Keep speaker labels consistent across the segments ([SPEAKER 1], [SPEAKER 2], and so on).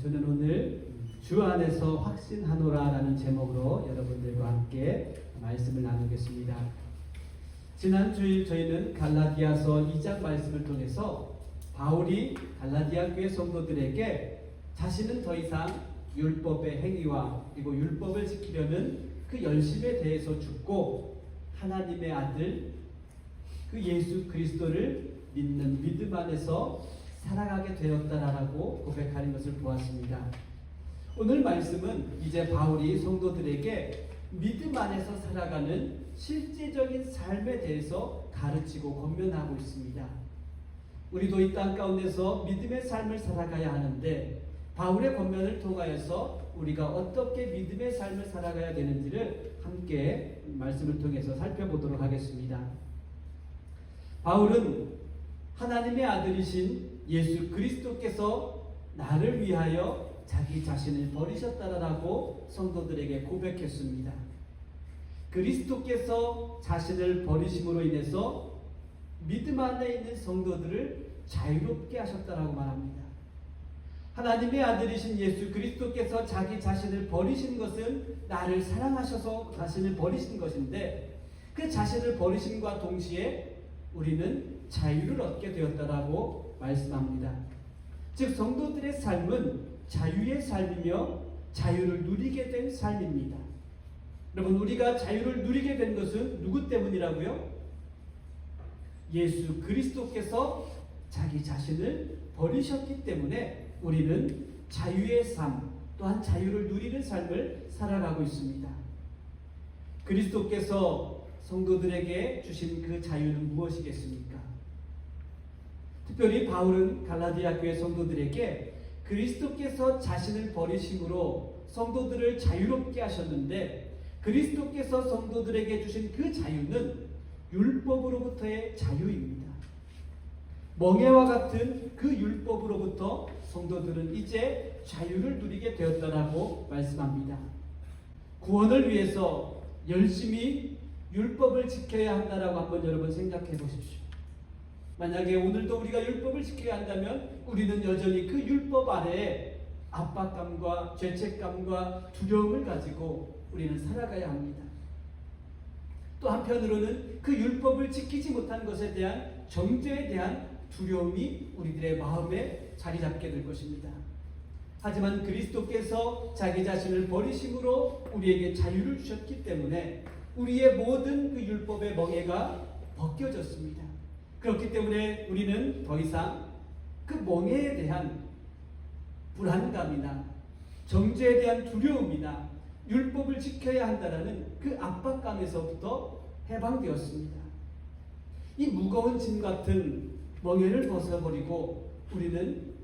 [SPEAKER 1] 저는 오늘 주 안에서 확신하노라라는 제목으로 여러분들과 함께 말씀을 나누겠습니다. 지난 주일 저희는 갈라디아서 2장 말씀을 통해서 바울이 갈라디아 교회 성도들에게 자신은 더 이상 율법의 행위와 그리고 율법을 지키려는 그 열심에 대해서 죽고 하나님의 아들 그 예수 그리스도를 믿는 믿음 안에서 살아가게 되었다라고 고백하는 것을 보았습니다. 오늘 말씀은 이제 바울이 성도들에게 믿음 안에서 살아가는 실제적인 삶에 대해서 가르치고 권면하고 있습니다. 우리도 이 땅 가운데서 믿음의 삶을 살아가야 하는데 바울의 권면을 통하여서 우리가 어떻게 믿음의 삶을 살아가야 되는지를 함께 말씀을 통해서 살펴보도록 하겠습니다. 바울은 하나님의 아들이신 예수 그리스도께서 나를 위하여 자기 자신을 버리셨다라고 성도들에게 고백했습니다. 그리스도께서 자신을 버리심으로 인해서 믿음 안에 있는 성도들을 자유롭게 하셨다라고 말합니다. 하나님의 아들이신 예수 그리스도께서 자기 자신을 버리신 것은 나를 사랑하셔서 자신을 버리신 것인데 그 자신을 버리심과 동시에 우리는 자유를 얻게 되었다라고 말씀합니다. 즉 성도들의 삶은 자유의 삶이며 자유를 누리게 된 삶입니다. 여러분, 우리가 자유를 누리게 된 것은 누구 때문이라고요? 예수 그리스도께서 자기 자신을 버리셨기 때문에 우리는 자유의 삶 또한 자유를 누리는 삶을 살아가고 있습니다. 그리스도께서 성도들에게 주신 그 자유는 무엇이겠습니까? 특별히 바울은 갈라디아 교회 성도들에게 그리스도께서 자신을 버리심으로 성도들을 자유롭게 하셨는데 그리스도께서 성도들에게 주신 그 자유는 율법으로부터의 자유입니다. 멍에와 같은 그 율법으로부터 성도들은 이제 자유를 누리게 되었다라고 말씀합니다. 구원을 위해서 열심히 율법을 지켜야 한다라고 한번 여러분 생각해 보십시오. 만약에 오늘도 우리가 율법을 지켜야 한다면 우리는 여전히 그 율법 아래에 압박감과 죄책감과 두려움을 가지고 우리는 살아가야 합니다. 또 한편으로는 그 율법을 지키지 못한 것에 대한 정죄에 대한 두려움이 우리들의 마음에 자리 잡게 될 것입니다. 하지만 그리스도께서 자기 자신을 버리심으로 우리에게 자유를 주셨기 때문에 우리의 모든 그 율법의 멍에가 벗겨졌습니다. 그렇기 때문에 우리는 더 이상 그 멍에에 대한 불안감이나 정죄에 대한 두려움이나 율법을 지켜야 한다는 그 압박감에서부터 해방되었습니다. 이 무거운 짐 같은 멍에를 벗어버리고 우리는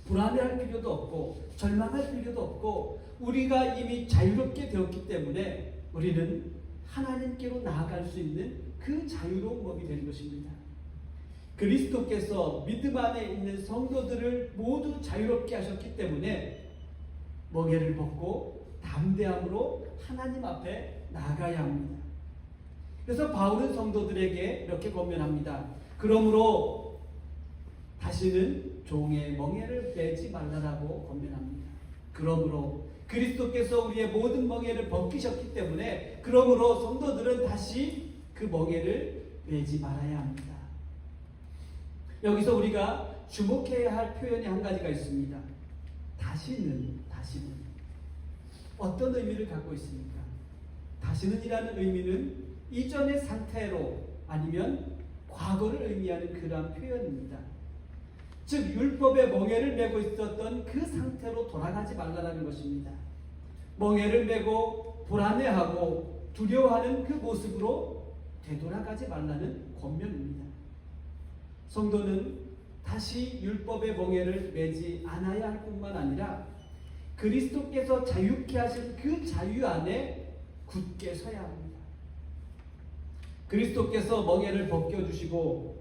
[SPEAKER 1] 불안해할 필요도 없고 절망할 필요도 없고 우리가 이미 자유롭게 되었기 때문에 우리는 하나님께로 나아갈 수 있는 그 자유로운 법이 되는 것입니다. 그리스도께서 믿음 안에 있는 성도들을 모두 자유롭게 하셨기 때문에 멍에를 벗고 담대함으로 하나님 앞에 나아가야 합니다. 그래서 바울은 성도들에게 이렇게 권면합니다. 그러므로 다시는 종의 멍에를 매지 말라라고 권면합니다. 그러므로 그리스도께서 우리의 모든 멍에를 벗기셨기 때문에 그러므로 성도들은 다시 그 멍에를 매지 말아야 합니다. 여기서 우리가 주목해야 할 표현이 한 가지가 있습니다. 다시는 어떤 의미를 갖고 있습니까? 다시는이라는 의미는 이전의 상태로 아니면 과거를 의미하는 그러한 표현입니다. 즉 율법의 멍에를 메고 있었던 그 상태로 돌아가지 말라는 것입니다. 멍에를 메고 불안해하고 두려워하는 그 모습으로 되돌아가지 말라는 권면입니다. 성도는 다시 율법의 멍에를 매지 않아야 할 뿐만 아니라 그리스도께서 자유케 하신 그 자유 안에 굳게 서야 합니다. 그리스도께서 멍에를 벗겨주시고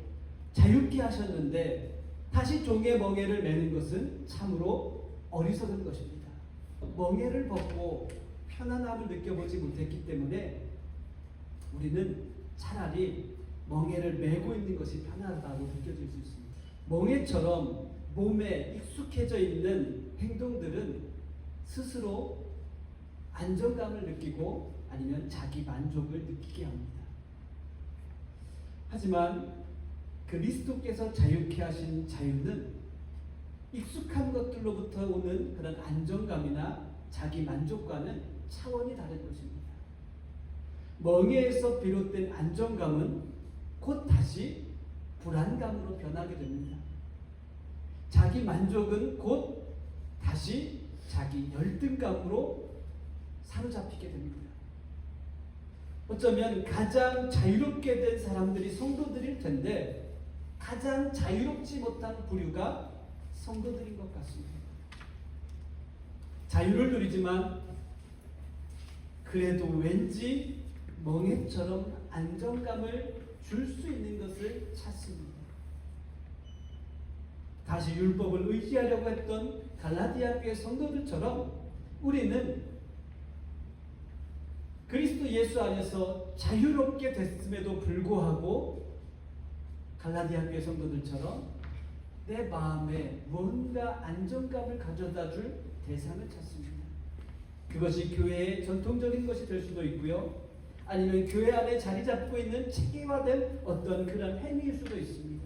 [SPEAKER 1] 자유케 하셨는데 다시 종의 멍에를 매는 것은 참으로 어리석은 것입니다. 멍에를 벗고 편안함을 느껴보지 못했기 때문에 우리는 차라리 멍에를 메고 있는 것이 편하다고 느껴질 수 있습니다. 멍에처럼 몸에 익숙해져 있는 행동들은 스스로 안정감을 느끼고 아니면 자기 만족을 느끼게 합니다. 하지만 그리스도께서 자유케 하신 자유는 익숙한 것들로부터 오는 그런 안정감이나 자기 만족과는 차원이 다른 것입니다. 멍에에서 비롯된 안정감은 곧 다시 불안감으로 변하게 됩니다. 자기 만족은 곧 다시 자기 열등감으로 사로잡히게 됩니다. 어쩌면 가장 자유롭게 된 사람들이 성도들일 텐데 가장 자유롭지 못한 부류가 성도들인 것 같습니다. 자유를 누리지만 그래도 왠지 멍해처럼 안정감을 줄 수 있는 것을 찾습니다. 다시 율법을 의지하려고 했던 갈라디아 교회 성도들처럼 우리는 그리스도 예수 안에서 자유롭게 됐음에도 불구하고 갈라디아 교회 성도들처럼 내 마음에 뭔가 안정감을 가져다 줄 대상을 찾습니다. 그것이 교회의 전통적인 것이 될 수도 있고요. 아니면 교회 안에 자리 잡고 있는 체계화된 어떤 그런 행위일 수도 있습니다.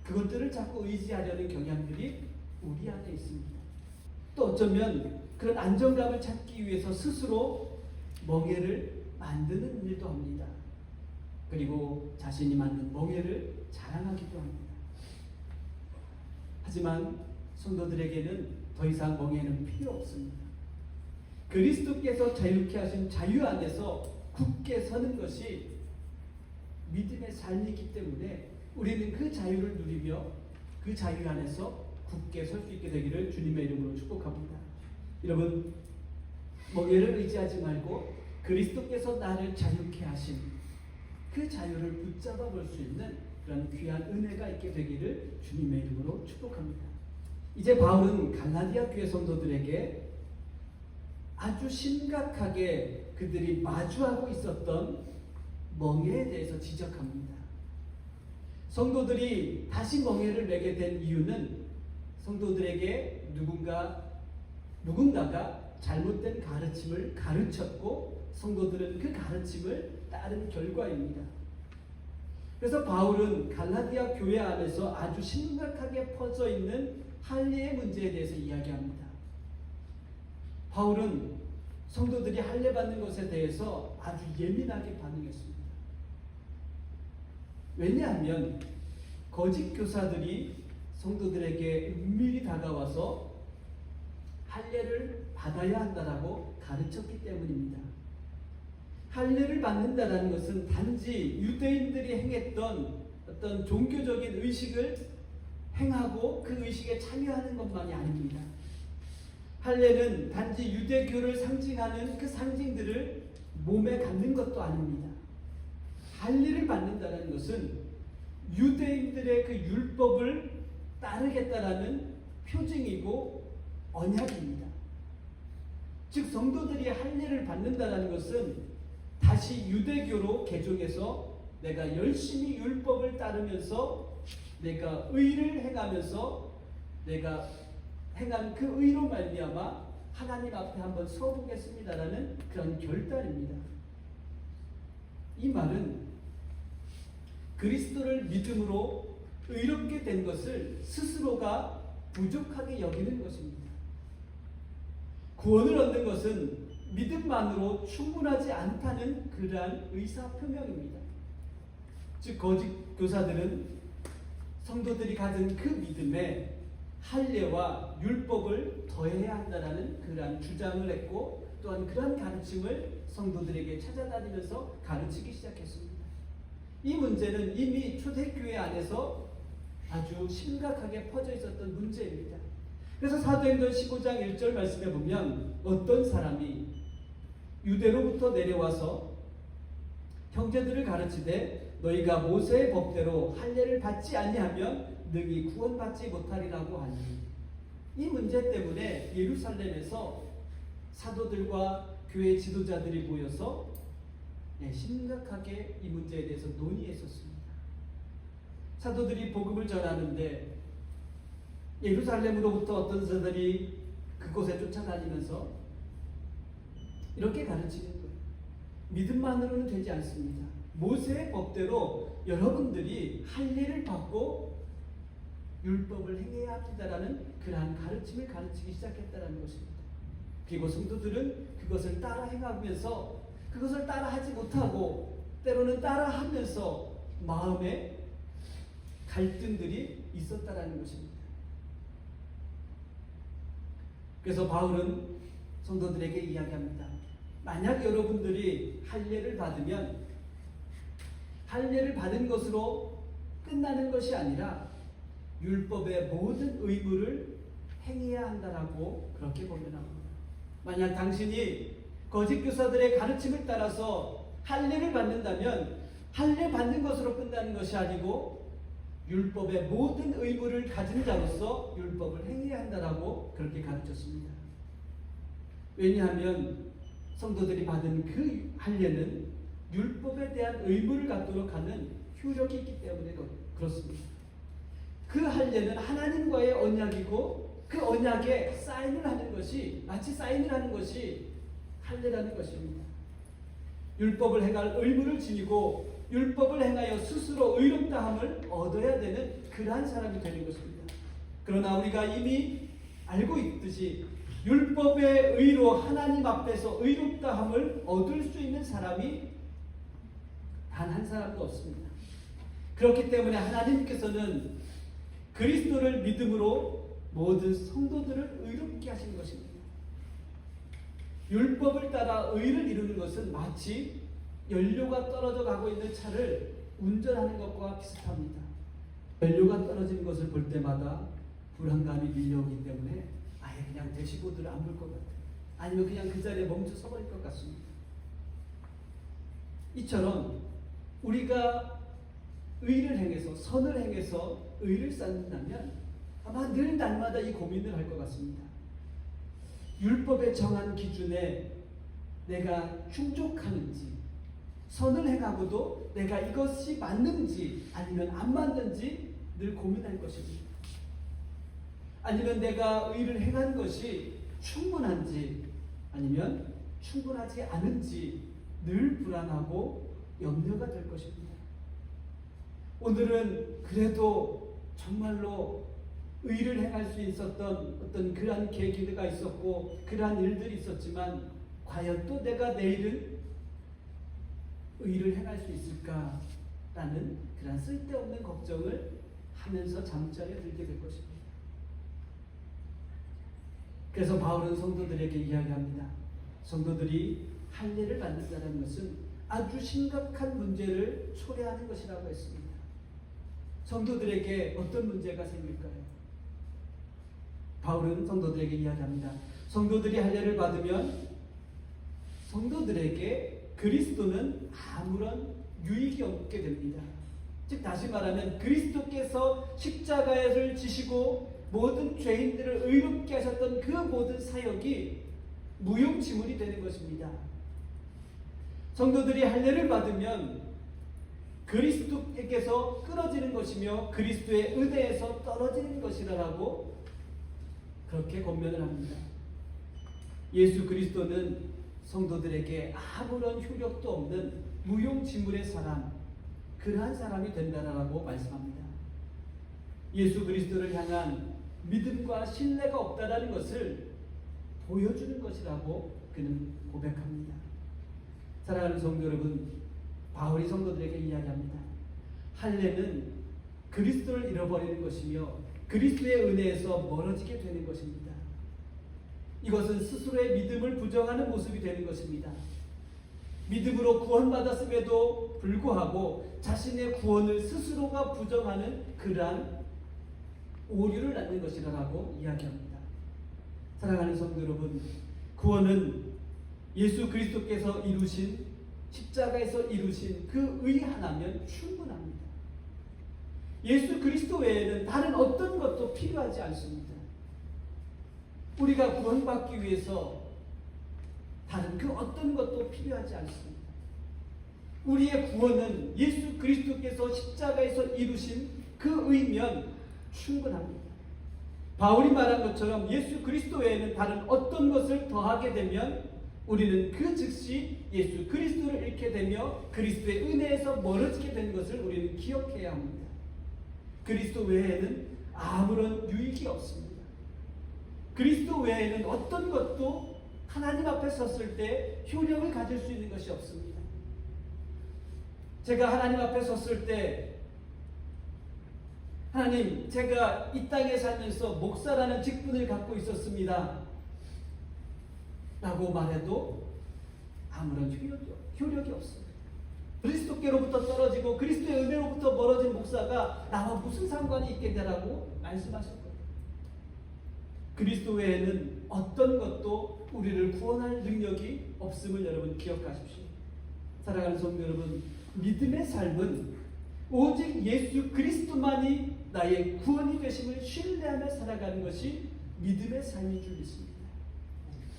[SPEAKER 1] 그것들을 자꾸 의지하려는 경향들이 우리 안에 있습니다. 또 어쩌면 그런 안정감을 찾기 위해서 스스로 멍에를 만드는 일도 합니다. 그리고 자신이 만든 멍에를 자랑하기도 합니다. 하지만 성도들에게는 더 이상 멍에는 필요 없습니다. 그리스도께서 자유케 하신 자유 안에서 굳게 서는 것이 믿음의 삶이기 때문에 우리는 그 자유를 누리며 그 자유 안에서 굳게 설 수 있게 되기를 주님의 이름으로 축복합니다. 여러분, 멍에를 의지하지 말고 그리스도께서 나를 자유케 하신 그 자유를 붙잡아 볼 수 있는 그런 귀한 은혜가 있게 되기를 주님의 이름으로 축복합니다. 이제 바울은 갈라디아 교회 성도들에게 아주 심각하게 그들이 마주하고 있었던 멍에에 대해서 지적합니다. 성도들이 다시 멍에를 매게 된 이유는 성도들에게 누군가가 잘못된 가르침을 가르쳤고 성도들은 그 가르침을 따른 결과입니다. 그래서 바울은 갈라디아 교회 안에서 아주 심각하게 퍼져 있는 할례의 문제에 대해서 이야기합니다. 바울은 성도들이 할례 받는 것에 대해서 아주 예민하게 반응했습니다. 왜냐하면 거짓 교사들이 성도들에게 은밀히 다가와서 할례를 받아야 한다라고 가르쳤기 때문입니다. 할례를 받는다라는 것은 단지 유대인들이 행했던 어떤 종교적인 의식을 행하고 그 의식에 참여하는 것만이 아닙니다. 할례는 단지 유대교를 상징하는 그 상징들을 몸에 갖는 것도 아닙니다. 할례를 받는다는 것은 유대인들의 그 율법을 따르겠다라는 표징이고 언약입니다. 즉 성도들이 할례를 받는다는 것은 다시 유대교로 개종해서 내가 열심히 율법을 따르면서 내가 의를 행하면서 내가 행한 그 의로 말미암아 하나님 앞에 한번 서보겠습니다라는 그런 결단입니다. 이 말은 그리스도를 믿음으로 의롭게 된 것을 스스로가 부족하게 여기는 것입니다. 구원을 얻는 것은 믿음만으로 충분하지 않다는 그러한 의사표명입니다. 즉 거짓 교사들은 성도들이 가진 그 믿음에 할례와 율법을 더해야 한다는 그러한 주장을 했고 또한 그러한 가르침을 성도들에게 찾아다니면서 가르치기 시작했습니다. 이 문제는 이미 초대교회 안에서 아주 심각하게 퍼져 있었던 문제입니다. 그래서 사도행전 15장 1절 말씀에 보면 어떤 사람이 유대로부터 내려와서 형제들을 가르치되 너희가 모세의 법대로 할례를 받지 아니하면 능히 구원받지 못하리라고 하니, 이 문제 때문에 예루살렘에서 사도들과 교회 지도자들이 모여서 심각하게 이 문제에 대해서 논의했었습니다. 사도들이 복음을 전하는데 예루살렘으로부터 어떤 자들이 그곳에 쫓아다니면서 이렇게 가르치는 거예요. 믿음만으로는 되지 않습니다. 모세의 법대로 여러분들이 할례를 받고 율법을 행해야 합니다라는 그러한 가르침을 가르치기 시작했다는 것입니다. 그리고 성도들은 그것을 따라 행하면서 그것을 따라 하지 못하고 때로는 따라 하면서 마음에 갈등들이 있었다라는 것입니다. 그래서 바울은 성도들에게 이야기합니다. 만약 여러분들이 할례를 받으면 할례를 받은 것으로 끝나는 것이 아니라 율법의 모든 의무를 행해야 한다라고 그렇게 권면합니다. 만약 당신이 거짓 교사들의 가르침을 따라서 할례를 받는다면 할례 받는 것으로 끝나는 것이 아니고 율법의 모든 의무를 가진 자로서 율법을 행해야 한다라고 그렇게 가르쳤습니다. 왜냐하면 성도들이 받은 그 할례는 율법에 대한 의무를 갖도록 하는 효력이 있기 때문에 그렇습니다. 그 할례는 하나님과의 언약이고 그 언약에 사인을 하는 것이 마치 사인을 하는 것이 할례라는 것입니다. 율법을 행할 의무를 지니고 율법을 행하여 스스로 의롭다함을 얻어야 되는 그러한 사람이 되는 것입니다. 그러나 우리가 이미 알고 있듯이 율법의 의로 하나님 앞에서 의롭다함을 얻을 수 있는 사람이 단 한 사람도 없습니다. 그렇기 때문에 하나님께서는 그리스도를 믿음으로 모든 성도들을 의롭게 하신 것입니다. 율법을 따라 의를 이루는 것은 마치 연료가 떨어져 가고 있는 차를 운전하는 것과 비슷합니다. 연료가 떨어지는 것을 볼 때마다 불안감이 밀려오기 때문에 아예 그냥 대시보드를 안 볼 것 같아요. 아니면 그냥 그 자리에 멈춰 서버릴 것 같습니다. 이처럼 우리가 의를 행해서 선을 행해서 의를 쌓는다면 아마 늘 날마다 이 고민을 할 것 같습니다. 율법에 정한 기준에 내가 충족하는지, 선을 행하고도 내가 이것이 맞는지 아니면 안 맞는지 늘 고민할 것입니다. 아니면 내가 의를 행한 것이 충분한지 아니면 충분하지 않은지 늘 불안하고 염려가 될 것입니다. 오늘은 그래도 정말로 의를 행할 수 있었던 어떤 그러한 계기가 있었고 그러한 일들이 있었지만 과연 또 내가 내일은 의를 행할 수 있을까라는 그런 쓸데없는 걱정을 하면서 잠자리에 들게 될 것입니다. 그래서 바울은 성도들에게 이야기합니다. 성도들이 할례를 받는다는 것은 아주 심각한 문제를 초래하는 것이라고 했습니다. 성도들에게 어떤 문제가 생길까요? 바울은 성도들에게 이야기합니다. 성도들이 할례를 받으면 성도들에게 그리스도는 아무런 유익이 없게 됩니다. 즉 다시 말하면 그리스도께서 십자가를 지시고 모든 죄인들을 의롭게 하셨던 그 모든 사역이 무용지물이 되는 것입니다. 성도들이 할례를 받으면 그리스도에게서 끊어지는 것이며 그리스도의 은혜에서 떨어지는 것이라고 그렇게 권면을 합니다. 예수 그리스도는 성도들에게 아무런 효력도 없는 무용지물의 사람, 그러한 사람이 된다라고 말씀합니다. 예수 그리스도를 향한 믿음과 신뢰가 없다라는 것을 보여주는 것이라고 그는 고백합니다. 사랑하는 성도 여러분, 바울이 성도들에게 이야기합니다. 할례는 그리스도를 잃어버리는 것이며 그리스도의 은혜에서 멀어지게 되는 것입니다. 이것은 스스로의 믿음을 부정하는 모습이 되는 것입니다. 믿음으로 구원받았음에도 불구하고 자신의 구원을 스스로가 부정하는 그러한 오류를 낳는 것이라고 이야기합니다. 사랑하는 성도 여러분, 구원은 예수 그리스도께서 이루신 십자가에서 이루신 그 의 하나면 충분합니다. 예수 그리스도 외에는 다른 어떤 것도 필요하지 않습니다. 우리가 구원받기 위해서 다른 그 어떤 것도 필요하지 않습니다. 우리의 구원은 예수 그리스도께서 십자가에서 이루신 그 의면 충분합니다. 바울이 말한 것처럼 예수 그리스도 외에는 다른 어떤 것을 더하게 되면 우리는 그 즉시 예수 그리스도를 잃게 되며 그리스도의 은혜에서 멀어지게 된 것을 우리는 기억해야 합니다. 그리스도 외에는 아무런 유익이 없습니다. 그리스도 외에는 어떤 것도 하나님 앞에 섰을 때 효력을 가질 수 있는 것이 없습니다. 제가 하나님 앞에 섰을 때 하나님, 제가 이 땅에 살면서 목사라는 직분을 갖고 있었습니다 라고 말해도 아무런 효력이 없습니다. 그리스도께로부터 떨어지고 그리스도의 은혜로부터 멀어진 목사가 나와 무슨 상관이 있겠냐라고 말씀하셨거든요. 그리스도 외에는 어떤 것도 우리를 구원할 능력이 없음을 여러분 기억하십시오. 사랑하는 성도 여러분, 믿음의 삶은 오직 예수 그리스도만이 나의 구원이 되심을 신뢰하며 살아가는 것이 믿음의 삶인 줄 믿습니다.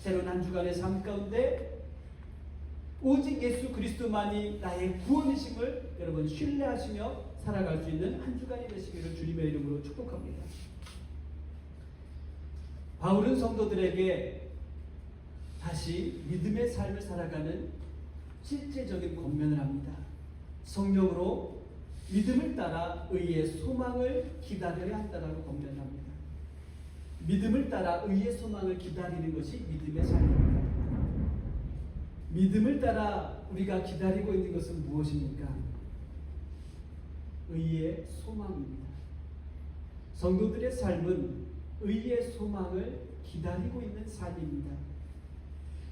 [SPEAKER 1] 새로운 한 주간의 삶 가운데 오직 예수 그리스도만이 나의 구원이심을 여러분 신뢰하시며 살아갈 수 있는 한 주간이 되시기를 주님의 이름으로 축복합니다. 바울은 성도들에게 다시 믿음의 삶을 살아가는 실제적인 권면을 합니다. 성령으로 믿음을 따라 의의 소망을 기다려야 한다라고 권면합니다. 믿음을 따라 의의 소망을 기다리는 것이 믿음의 삶입니다. 믿음을 따라 우리가 기다리고 있는 것은 무엇입니까? 의의 소망입니다. 성도들의 삶은 의의 소망을 기다리고 있는 삶입니다.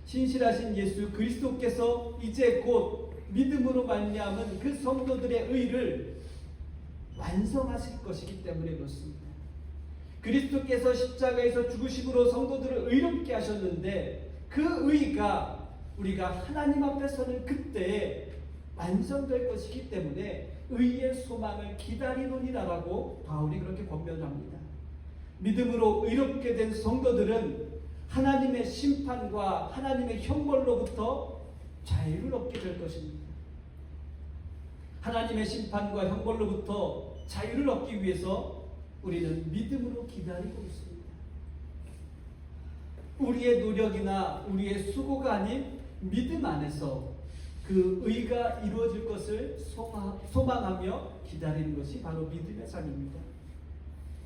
[SPEAKER 1] 신실하신 예수 그리스도께서 이제 곧 믿음으로 말미암은 그 성도들의 의를 완성하실 것이기 때문에 그렇습니다. 그리스도께서 십자가에서 죽으심으로 성도들을 의롭게 하셨는데 그 의가 우리가 하나님 앞에 서는 그때에 완성될 것이기 때문에 의의 소망을 기다리노니라라고 바울이 그렇게 권면합니다. 믿음으로 의롭게 된 성도들은 하나님의 심판과 하나님의 형벌로부터 자유를 얻게 될 것입니다. 하나님의 심판과 형벌로부터 자유를 얻기 위해서 우리는 믿음으로 기다리고 있습니다. 우리의 노력이나 우리의 수고가 아닌 믿음 안에서 그 의가 이루어질 것을 소망하며 기다리는 것이 바로 믿음의 삶입니다.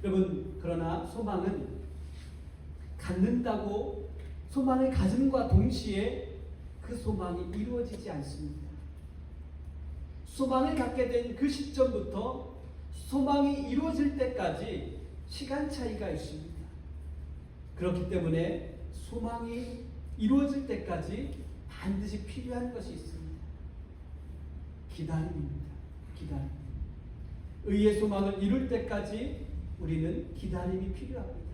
[SPEAKER 1] 여러분, 그러나 소망은 갖는다고 소망을 가짐과 동시에 그 소망이 이루어지지 않습니다. 소망을 갖게 된 그 시점부터 소망이 이루어질 때까지 시간 차이가 있습니다. 그렇기 때문에 소망이 이루어질 때까지 반드시 필요한 것이 있습니다. 기다림입니다. 기다림. 의의 소망을 이룰 때까지 우리는 기다림이 필요합니다.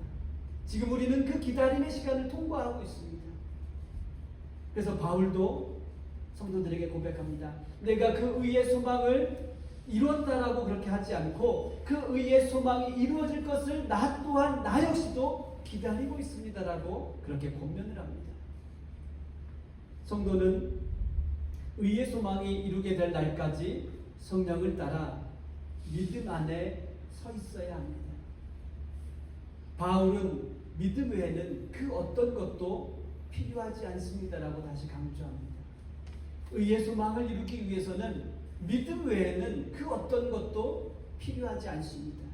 [SPEAKER 1] 지금 우리는 그 기다림의 시간을 통과하고 있습니다. 그래서 바울도 성도들에게 고백합니다. 내가 그 의의 소망을 이루었다라고 그렇게 하지 않고 그 의의 소망이 이루어질 것을 나 또한 나 역시도 기다리고 있습니다라고 그렇게 권면을 합니다. 성도는 의의 소망이 이루게 될 날까지 성령을 따라 믿음 안에 서 있어야 합니다. 바울은 믿음 외에는 그 어떤 것도 필요하지 않습니다라고 다시 강조합니다. 의의 소망을 이루기 위해서는 믿음 외에는 그 어떤 것도 필요하지 않습니다.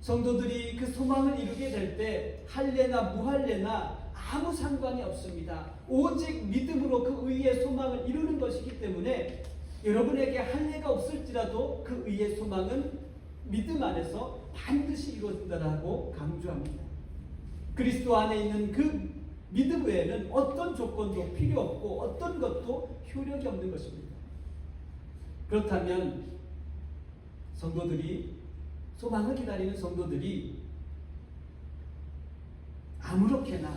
[SPEAKER 1] 성도들이 그 소망을 이루게 될 때 할례나 무할례나 아무 상관이 없습니다. 오직 믿음으로 그 의의 소망을 이루는 것이기 때문에 여러분에게 할례가 없을지라도 그 의의 소망은 믿음 안에서 반드시 이루어진다라고 강조합니다. 그리스도 안에 있는 그 믿음 외에는 어떤 조건도 필요 없고 어떤 것도 효력이 없는 것입니다. 그렇다면 성도들이 소망을 기다리는 성도들이 아무렇게나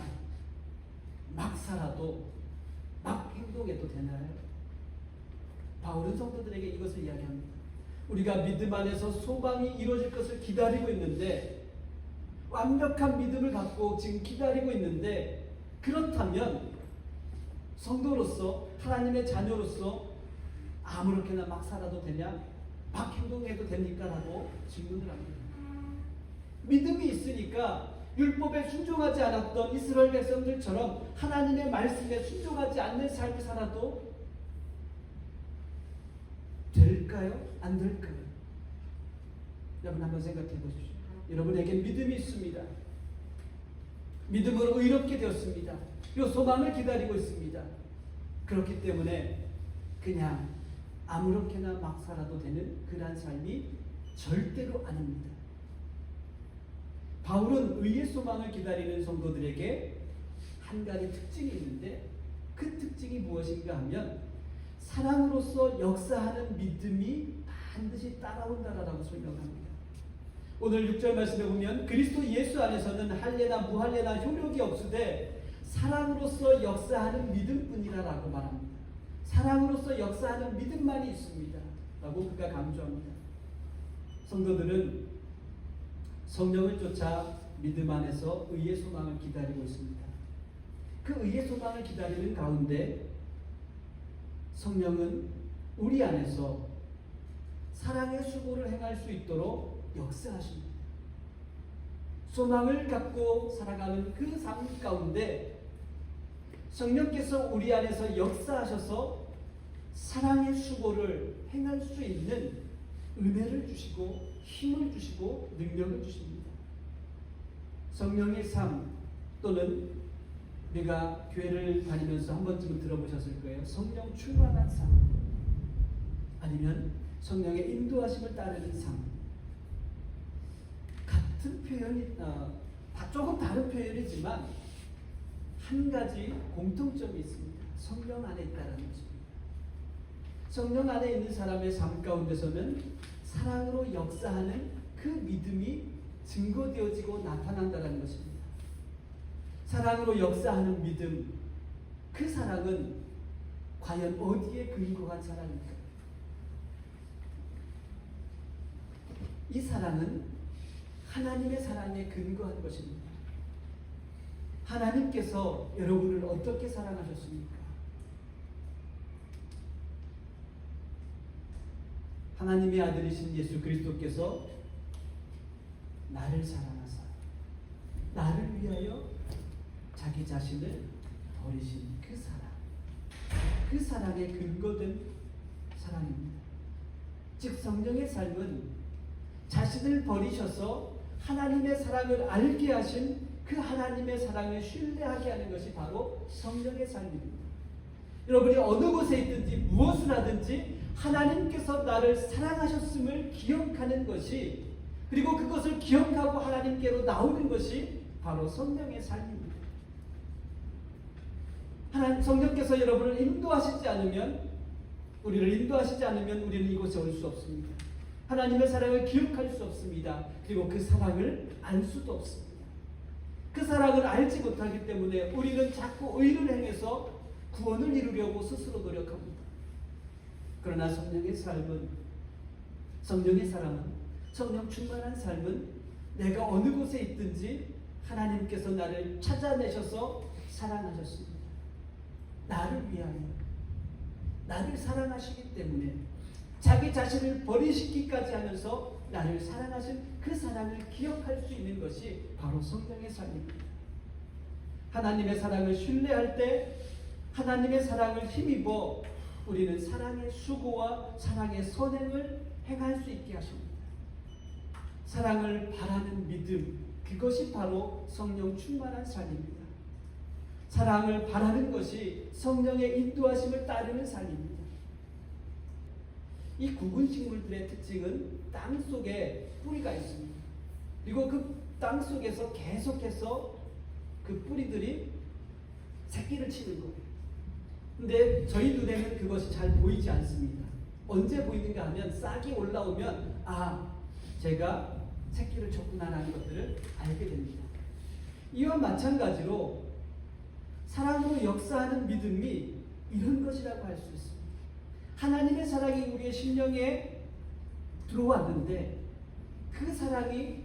[SPEAKER 1] 막 살아도 막 행동해도 되나요? 바울은 성도들에게 이것을 이야기합니다. 우리가 믿음 안에서 소망이 이루어질 것을 기다리고 있는데 완벽한 믿음을 갖고 지금 기다리고 있는데 그렇다면 성도로서 하나님의 자녀로서 아무렇게나 막 살아도 되냐? 막 행동해도 됩니까? 라고 질문을 합니다. 믿음이 있으니까 율법에 순종하지 않았던 이스라엘 백성들처럼 하나님의 말씀에 순종하지 않는 삶을 살아도 될까요? 안 될까요? 여러분 한번 생각해 보십시오. 여러분에게 믿음이 있습니다. 믿음으로 의롭게 되었습니다. 이 소망을 기다리고 있습니다. 그렇기 때문에 그냥 아무렇게나 막 살아도 되는 그러한 삶이 절대로 아닙니다. 바울은 의의 소망을 기다리는 성도들에게 한 가지 특징이 있는데 그 특징이 무엇인가 하면 사랑으로서 역사하는 믿음이 반드시 따라온다라고 설명합니다. 오늘 6절 말씀에 보면 그리스도 예수 안에서는 할례나 무할례나 효력이 없으되 사랑으로서 역사하는 믿음뿐이라라고 말합니다. 사랑으로서 역사하는 믿음만이 있습니다. 라고 그가 강조합니다. 성도들은 성령을 쫓아 믿음 안에서 의의 소망을 기다리고 있습니다. 그 의의 소망을 기다리는 가운데 성령은 우리 안에서 사랑의 수고를 행할 수 있도록 역사하십니다. 소망을 갖고 살아가는 그 삶 가운데 성령께서 우리 안에서 역사하셔서 사랑의 수고를 행할 수 있는 은혜를 주시고 힘을 주시고 능력을 주십니다. 성령의 삶 또는 우리가 교회를 다니면서 한 번쯤은 들어보셨을 거예요. 성령 충만한 삶 아니면 성령의 인도하심을 따르는 삶. 같은 표현이 조금 다른 표현이지만 한 가지 공통점이 있습니다. 성령 안에 있다는 것입니다. 성령 안에 있는 사람의 삶 가운데서는 사랑으로 역사하는 그 믿음이 증거되어지고 나타난다는 것입니다. 사랑으로 역사하는 믿음, 그 사랑은 과연 어디에 근거한 사랑입니까? 이 사랑은 하나님의 사랑에 근거한 것입니다. 하나님께서 여러분을 어떻게 사랑하셨습니까? 하나님의 아들이신 예수 그리스도께서 나를 사랑하사 나를 위하여 자기 자신을 버리신 그 사랑, 그 사랑에 근거된 사랑입니다. 즉 성령의 삶은 자신을 버리셔서 하나님의 사랑을 알게 하신 그 하나님의 사랑을 신뢰하게 하는 것이 바로 성령의 삶입니다. 여러분이 어느 곳에 있든지 무엇을 하든지 하나님께서 나를 사랑하셨음을 기억하는 것이, 그리고 그것을 기억하고 하나님께로 나오는 것이 바로 성령의 삶입니다. 성령께서 여러분을 인도하시지 않으면, 우리를 인도하시지 않으면 우리는 이곳에 올 수 없습니다. 하나님의 사랑을 기억할 수 없습니다. 그리고 그 사랑을 알 수도 없습니다. 그 사랑을 알지 못하기 때문에 우리는 자꾸 의를 행해서 구원을 이루려고 스스로 노력합니다. 그러나 성령의 삶은, 성령의 사랑은, 성령 충만한 삶은 내가 어느 곳에 있든지 하나님께서 나를 찾아내셔서 사랑하셨습니다. 나를 위하여, 나를 사랑하시기 때문에 자기 자신을 버리시기까지 하면서 나를 사랑하신 그 사랑을 기억할 수 있는 것이 바로 성령의 삶입니다. 하나님의 사랑을 신뢰할 때 하나님의 사랑을 힘입어 우리는 사랑의 수고와 사랑의 선행을 행할 수 있게 하십니다. 사랑을 바라는 믿음, 그것이 바로 성령 충만한 삶입니다. 사랑을 바라는 것이 성령의 인도하심을 따르는 삶입니다. 이 굵은 식물들의 특징은 땅 속에 뿌리가 있습니다. 그리고 그 땅 속에서 계속해서 그 뿌리들이 새끼를 치는 거예요. 근데 저희 눈에는 그것이 잘 보이지 않습니다. 언제 보이는가 하면 싹이 올라오면 제가 새끼를 쳤구나라는 것들을 알게 됩니다. 이와 마찬가지로 사랑으로 역사하는 믿음이 이런 것이라고 할 수 있습니다. 하나님의 사랑이 우리의 심령에 들어왔는데 그 사랑이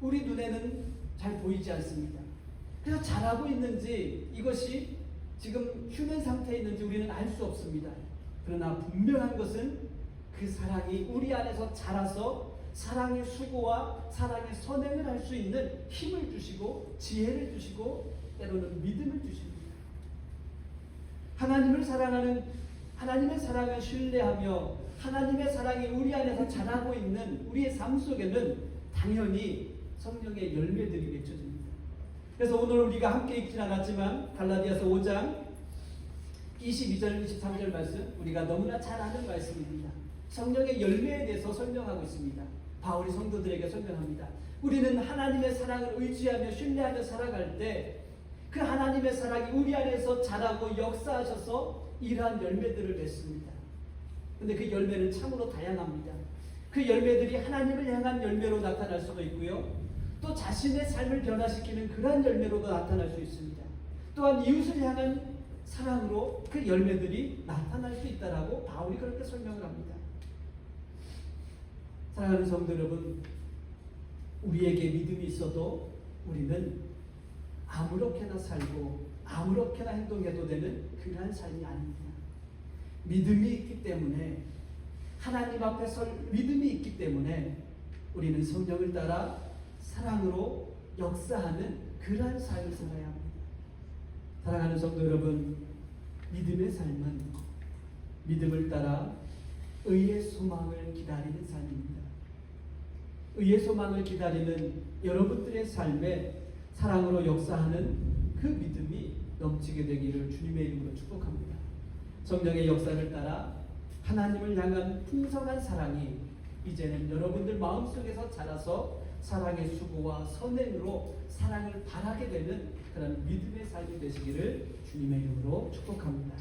[SPEAKER 1] 우리 눈에는 잘 보이지 않습니다. 그래서 잘하고 있는지, 이것이 지금 휴면 상태에 있는지 우리는 알 수 없습니다. 그러나 분명한 것은 그 사랑이 우리 안에서 자라서 사랑의 수고와 사랑의 선행을 할 수 있는 힘을 주시고 지혜를 주시고 때로는 믿음을 주십니다. 하나님을 사랑하는, 하나님의 사랑을 신뢰하며 하나님의 사랑이 우리 안에서 자라고 있는 우리의 삶 속에는 당연히 성령의 열매들이 맺혀집니다. 그래서 오늘 우리가 함께 읽진 않았지만 갈라디아서 5장 22절 23절 말씀, 우리가 너무나 잘 아는 말씀입니다. 성령의 열매에 대해서 설명하고 있습니다. 바울이 성도들에게 설명합니다. 우리는 하나님의 사랑을 의지하며 신뢰하며 살아갈 때 그 하나님의 사랑이 우리 안에서 자라고 역사하셔서 이러한 열매들을 맺습니다. 근데 그 열매는 참으로 다양합니다. 그 열매들이 하나님을 향한 열매로 나타날 수도 있고요, 또 자신의 삶을 변화시키는 그러한 열매로도 나타날 수 있습니다. 또한 이웃을 향한 사랑으로 그 열매들이 나타날 수 있다라고 바울이 그렇게 설명을 합니다. 사랑하는 성도 여러분, 우리에게 믿음이 있어도 우리는 아무렇게나 살고 아무렇게나 행동해도 되는 그러한 삶이 아닙니다. 믿음이 있기 때문에, 하나님 앞에 설 믿음이 있기 때문에 우리는 성령을 따라 사랑으로 역사하는 그러한 삶을 살아야 합니다. 사랑하는 성도 여러분, 믿음의 삶은 믿음을 따라 의의 소망을 기다리는 삶입니다. 의의 소망을 기다리는 여러분들의 삶에 사랑으로 역사하는 그 믿음이 넘치게 되기를 주님의 이름으로 축복합니다. 성령의 역사를 따라 하나님을 향한 풍성한 사랑이 이제는 여러분들 마음속에서 자라서 사랑의 수고와 선행으로 사랑을 바라게 되는 그런 믿음의 삶이 되시기를 주님의 이름으로 축복합니다.